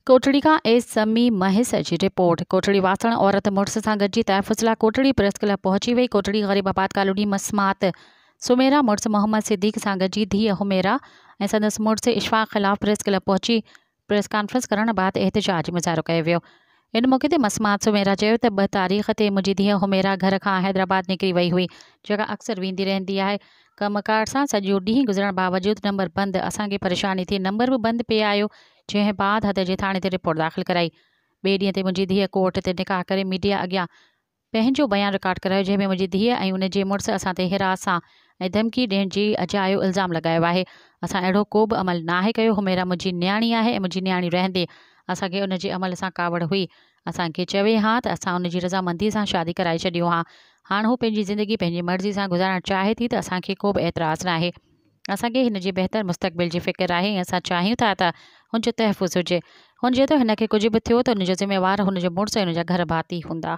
कोटड़ी का एसमी महस जी रिपोर्ट। कोटड़ी वासण औरत मुड़स सां गॾिजी तहफ़ुज़ला कोटड़ी प्रेस क्लब पहुची वई। कोटड़ी ग़रीबाबाद कॉलोनी मस्मात सुमेरा मुड़स मोहम्मद सिद्दीक़ सां गॾिजी धीअ हुमेरा ऐं संदसि मुड़स इशफाक़ ख़िलाफ़ प्रेस क्लब पहुची प्रेस कॉन्फ्रेंस करण बाद एहतजाज मुज़ाहिरो कयो वियो। इन मौक़े ते मस्मात सुमेरा चयो त 2 तारीख़ ते मुंहिंजी धीअ हुमेरा घर खां हैदराबाद निकिरी वई हुई, जेका अक्सर वेंदी रहंदी आहे। कमकार सां सॼो ॾींहुं गुज़रण बावजूद नंबर बंदि, असांखे परेशानी थी, नंबर बि बंदि पे आयो, जंहिं बाद हद जे थाणे ते रिपोर्ट दाख़िल कराई। ॿिए ॾींहं ते मुंहिंजी धीअ कोर्ट ते निकाह करे मीडिया अॻियां पंहिंजो बयानु रिकॉर्ड करायो, जंहिंमें मुंहिंजी धीअ ऐं उन जे मुड़ुस असां ते हिरासां ऐं धमकी ॾियण जी अजायो इल्ज़ाम लॻायो आहे। असां अहिड़ो को बि अमल नाहे कयो। हुमेरा मुंहिंजी न्याणी आहे ऐं मुंहिंजी न्याणी रहंदे असांखे उन जे अमल सां कावड़ हुई। असांखे चवे हा त असां उन जी रज़ामंदी सां शादी कराए छॾियो हा। हाणे हू पंहिंजी ज़िंदगी पंहिंजी मर्ज़ी सां गुज़ारणु चाहे थी त असांखे को बि एतिराज़ु न आहे। असांखे हिन जे बहितर मुस्तक़बिल जी फ़िक्र आहे ऐं असां चाहियूं था त हुनजो तहफ़ुज़ हुजे। हुन चयो त हिन खे कुझु बि थियो त हुनजो ज़िम्मेवार हुनजो मुड़ुस ऐं हुनजा घर भाती हूंदा।